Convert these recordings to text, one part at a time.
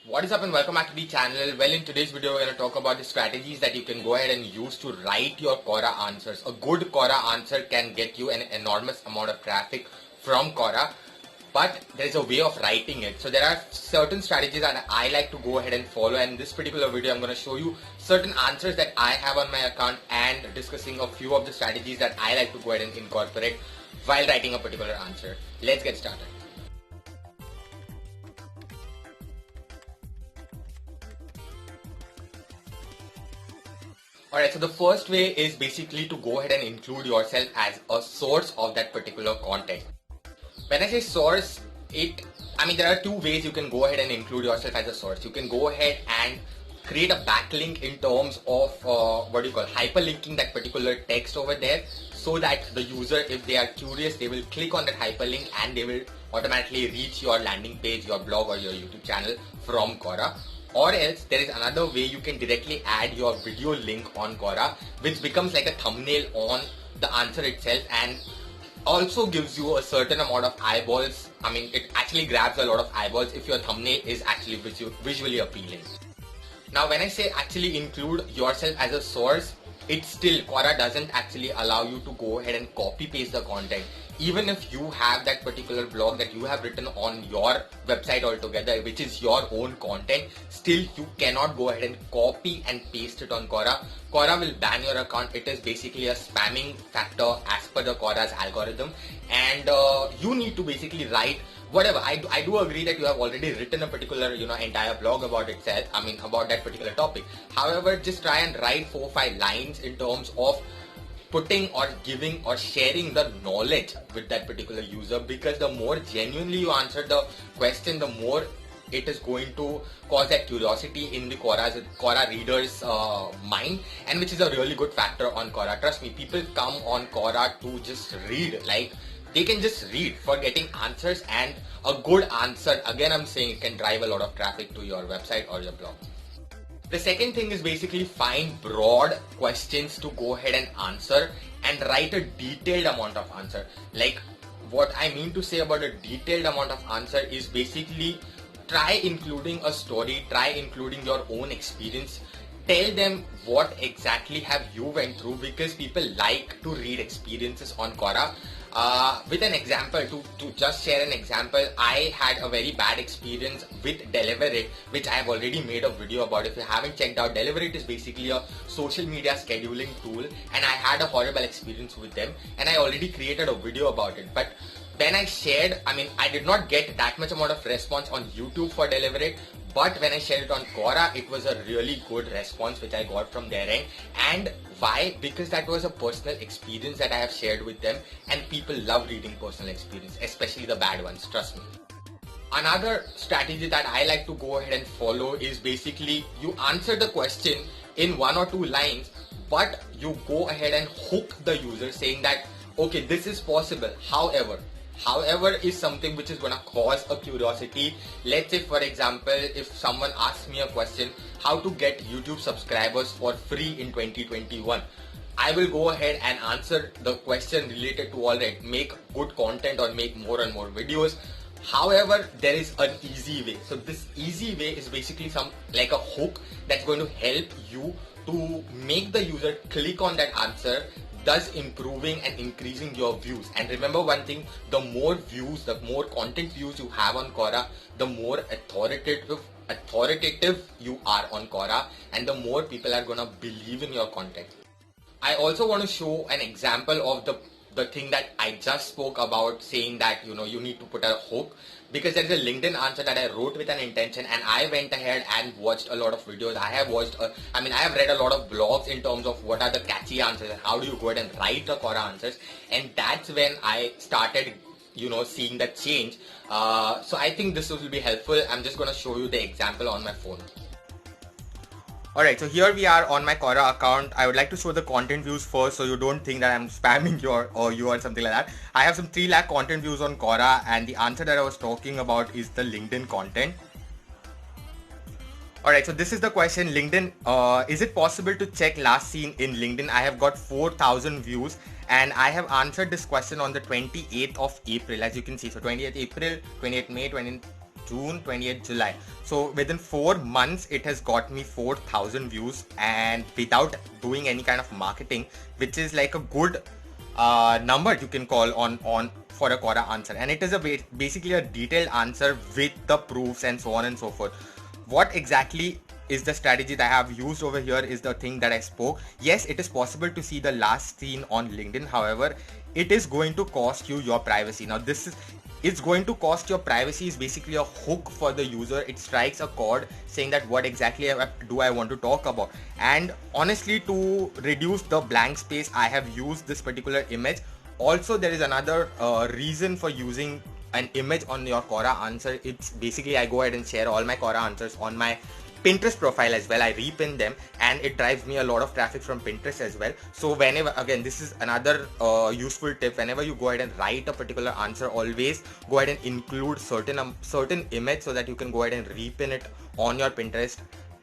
What is up and welcome back to the channel. Well, in today's video we're going to talk about the strategies that you can go ahead and use to write your Quora answers. A good Quora answer can get you an enormous amount of traffic from Quora, but there is a way of writing it. So there are certain strategies that I like to go ahead and follow, and in this particular video I'm going to show you certain answers that I have on my account and discussing a few of the strategies that I like to go ahead and incorporate while writing a particular answer. Let's get started. Alright, so the first way is basically to go ahead and include yourself as a source of that particular content. When I say source, there are two ways you can go ahead and include yourself as a source. You can go ahead and create a backlink in terms of hyperlinking that particular text over there, so that the user, if they are curious, they will click on that hyperlink and they will automatically reach your landing page, your blog or your YouTube channel from Quora. Or else there is another way you can directly add your video link on Quora, which becomes like a thumbnail on the answer itself and also gives you a certain amount of eyeballs. It actually grabs a lot of eyeballs if your thumbnail is actually visually appealing. Now when I say actually include yourself as a source, Quora doesn't actually allow you to go ahead and copy paste the content. Even if you have that particular blog that you have written on your website altogether, which is your own content, still you cannot go ahead and copy and paste it on Quora. Quora will ban your account. It is basically a spamming factor as per the Quora's algorithm, and you need to basically write whatever. I do agree that you have already written a particular entire blog about itself, about that particular topic. However, just try and write 4 or 5 lines in terms of putting or giving or sharing the knowledge with that particular user, because the more genuinely you answer the question, the more it is going to cause that curiosity in the Quora reader's mind, and which is a really good factor on Quora. Trust me, people come on Quora to just read. They can just read for getting answers, and a good answer, again I'm saying, it can drive a lot of traffic to your website or your blog. The second thing is basically find broad questions to go ahead and answer and write a detailed amount of answer. What I mean to say about a detailed amount of answer is basically try including a story, try including your own experience. Tell them what exactly have you went through, because people like to read experiences on Quora. With an example, to just share an example, I had a very bad experience with Deliverate, which I have already made a video about. If you haven't checked out, Deliverate is basically a social media scheduling tool, and I had a horrible experience with them, and I already created a video about it. But when I shared, I did not get that much amount of response on YouTube for Deliverate, but when I shared it on Quora, it was a really good response which I got from their end. And why? Because that was a personal experience that I have shared with them, and people love reading personal experience, especially the bad ones, trust me. Another strategy that I like to go ahead and follow is basically you answer the question in 1 or 2 lines, but you go ahead and hook the user saying that, okay, this is possible, However is something which is going to cause a curiosity. Let's say, for example, if someone asks me a question, how to get YouTube subscribers for free in 2021, I will go ahead and answer the question related to all that, make good content or make more and more videos. However, there is an easy way. So this easy way is basically like a hook that's going to help you to make the user click on that answer, thus improving and increasing your views. And remember one thing, the more views, the more content views you have on Quora, the more authoritative you are on Quora, and the more people are gonna believe in your content. I also want to show an example of the thing that I just spoke about, saying that you need to put a hook, because there is a LinkedIn answer that I wrote with an intention, and I went ahead and watched a lot of videos. I have read a lot of blogs in terms of what are the catchy answers and how do you go ahead and write the Quora answers, and that's when I started seeing that change. So I think this will be helpful. I'm just going to show you the example on my phone. Alright, so here we are on my Quora account. I would like to show the content views first, so you don't think that I'm spamming you or something like that. I have some 3 lakh content views on Quora, and the answer that I was talking about is the LinkedIn content. Alright, so this is the question. LinkedIn, is it possible to check last seen in LinkedIn? I have got 4,000 views, and I have answered this question on the 28th of April, as you can see. So 28th April, 28th May, June, 28th July. So within 4 months, it has got me 4,000 views, and without doing any kind of marketing, which is like a good number you can call on for a Quora answer. And it is basically a detailed answer with the proofs and so on and so forth. What exactly is the strategy that I have used over here is the thing that I spoke. Yes, it is possible to see the last seen on LinkedIn. However, it is going to cost you your privacy. Now it's going to cost your privacy is basically a hook for the user. It strikes a chord saying that what exactly do I want to talk about. And honestly, to reduce the blank space, I have used this particular image. Also, there is another reason for using an image on your Quora answer. It's basically I go ahead and share all my Quora answers on my Pinterest profile as well. I repin them, and it drives me a lot of traffic from Pinterest as well. So whenever, again, this is another useful tip, whenever you go ahead and write a particular answer, always go ahead and include certain image so that you can go ahead and repin it on your Pinterest,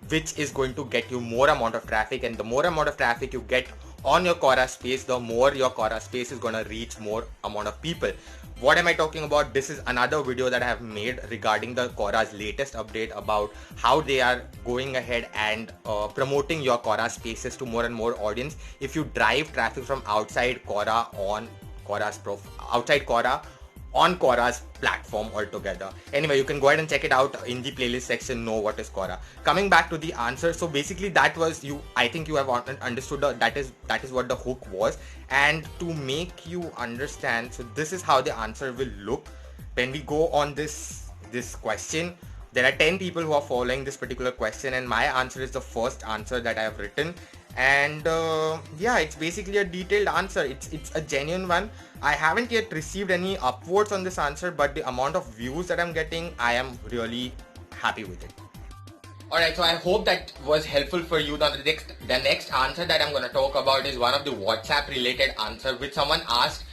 which is going to get you more amount of traffic. And the more amount of traffic you get on your Quora space, the more your Quora space is going to reach more amount of people. What am I talking about? This is another video that I have made regarding the Quora's latest update about how they are going ahead and promoting your Quora spaces to more and more audience. If you drive traffic from outside Quora on Quora's platform altogether. Anyway, you can go ahead and check it out in the playlist section, know what is Quora. Coming back to the answer, so basically that was I think you have understood that is what the hook was. And to make you understand, so this is how the answer will look when we go on this question. There are 10 people who are following this particular question, and my answer is the first answer that I have written. And yeah, it's basically a detailed answer. It's a genuine one. I haven't yet received any upvotes on this answer, but the amount of views that I'm getting, I am really happy with it. Alright, so I hope that was helpful for you. Now the next answer that I'm going to talk about is one of the WhatsApp related answer which someone asked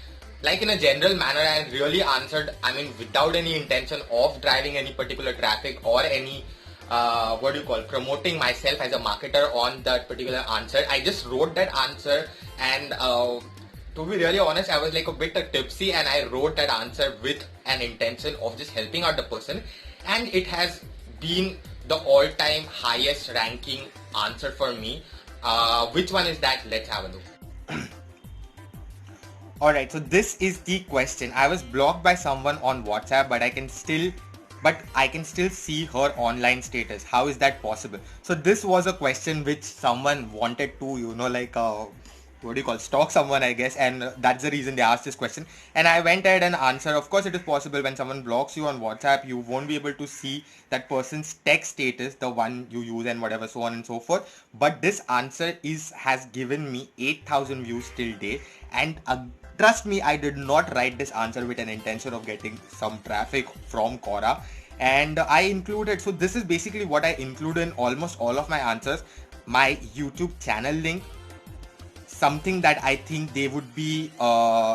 like in a general manner, and really answered, I mean, without any intention of driving any particular traffic or any promoting myself as a marketer on that particular answer. I just wrote that answer, and to be really honest, I was like a bit tipsy, and I wrote that answer with an intention of just helping out the person, and it has been the all-time highest ranking answer for me. Which one is that? Let's have a look. Alright, so this is the question. I was blocked by someone on WhatsApp, but I can still see her online status. How is that possible? So this was a question which someone wanted to, stalk someone, I guess, and that's the reason they asked this question. And I went ahead and answered. Of course, it is possible when someone blocks you on WhatsApp, you won't be able to see that person's text status, the one you use and whatever, so on and so forth. But this answer has given me 8,000 views till date, and trust me, I did not write this answer with an intention of getting some traffic from Quora. And I included, so this is basically what I include in almost all of my answers: my YouTube channel link, something that I think they would be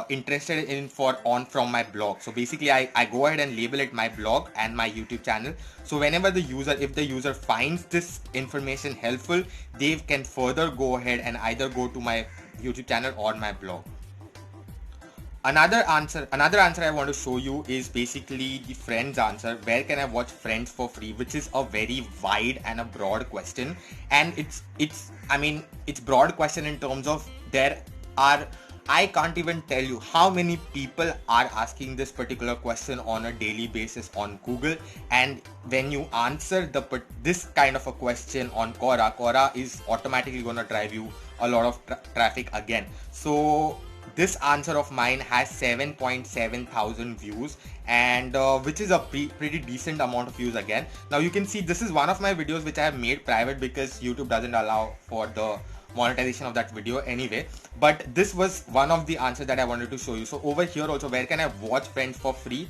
interested in from my blog. So basically I go ahead and label it my blog and my YouTube channel. So whenever if the user finds this information helpful, they can further go ahead and either go to my YouTube channel or my blog. Another answer I want to show you is basically the Friends answer. Where can I watch Friends for free? Which is a very wide and a broad question, and it's broad question in terms of I can't even tell you how many people are asking this particular question on a daily basis on Google. And when you answer this kind of a question on Quora is automatically going to drive you a lot of traffic again. So this answer of mine has 7.7 thousand views, and which is a pretty decent amount of views again. Now you can see this is one of my videos which I have made private because YouTube doesn't allow for the monetization of that video anyway. But this was one of the answers that I wanted to show you. So over here also, where can I watch Friends for free?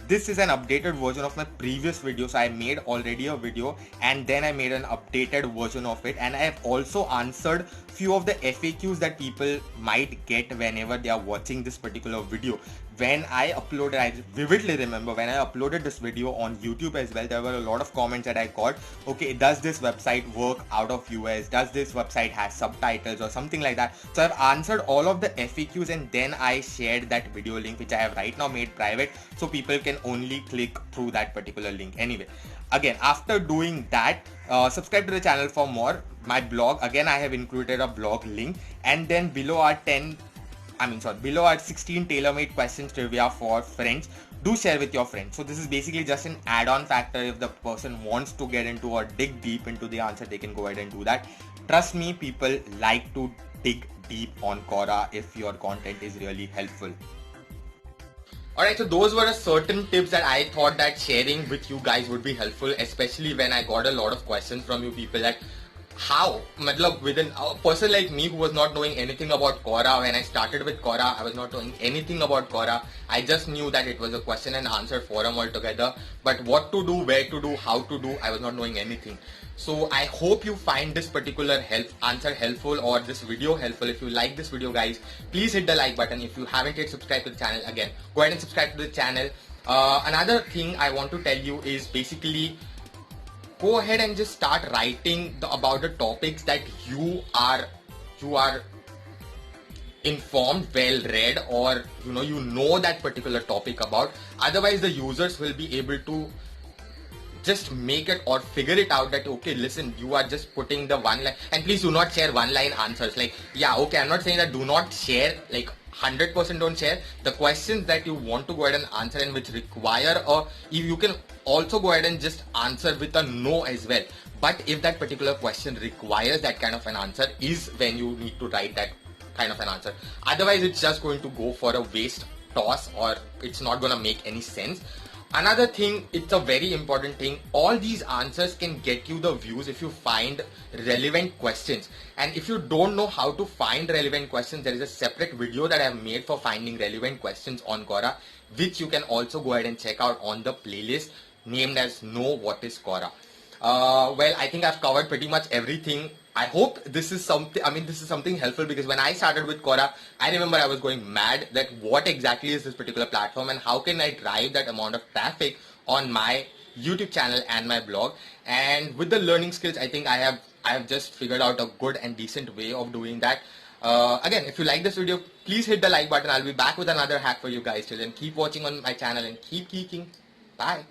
This is an updated version of my previous video. So I made already a video and then I made an updated version of it, and I have also answered few of the FAQs that people might get whenever they are watching this particular video, when I uploaded, I vividly remember when I uploaded this video on YouTube as well, there were a lot of comments that I got. Okay, does this website work out of US? Does this website have subtitles or something like that? So I've answered all of the FAQs, and then I shared that video link, which I have right now made private, so people can only click through that particular link. Anyway, again, after doing that, subscribe to the channel for more. My blog, again, I have included a blog link, and then below are below are 16 tailor-made questions trivia for friends. Do share with your friends. So this is basically just an add-on factor. If the person wants to get into or dig deep into the answer, they can go ahead and do that. Trust me, people like to dig deep on Quora if your content is really helpful. Alright, so those were certain tips that I thought that sharing with you guys would be helpful, especially when I got a lot of questions from you people that how, within a person like me who was not knowing anything about Quora. When I started with Quora, I was not knowing anything about Quora. I just knew that it was a question and answer forum altogether. But what to do, where to do, how to do, I was not knowing anything. So I hope you find this particular answer helpful, or this video helpful. If you like this video, guys, please hit the like button. If you haven't yet subscribed to the channel, again, go ahead and subscribe to the channel. Another thing I want to tell you is basically, go ahead and just start writing about the topics that you are informed, well read, or you know that particular topic about. Otherwise the users will be able to just make it or figure it out that, okay, listen, you are just putting the one line. And please do not share one line answers. Like, yeah, okay, I'm not saying that do not share, like 100% don't share. The questions that you want to go ahead and answer and which require, or if you can also go ahead and just answer with a no as well. But if that particular question requires that kind of an answer, is when you need to write that kind of an answer. Otherwise it's just going to go for a waste toss, or it's not going to make any sense. Another thing, it's a very important thing, all these answers can get you the views if you find relevant questions. And if you don't know how to find relevant questions, there is a separate video that I have made for finding relevant questions on Quora, which you can also go ahead and check out on the playlist named as Know What is Quora. Well, I think I've covered pretty much everything. I hope this is something helpful, because when I started with Quora, I remember I was going mad that what exactly is this particular platform and how can I drive that amount of traffic on my YouTube channel and my blog. And with the learning skills, I think I have just figured out a good and decent way of doing that. Again, if you like this video, please hit the like button. I'll be back with another hack for you guys. Till then, keep watching on my channel and keep geeking. Bye.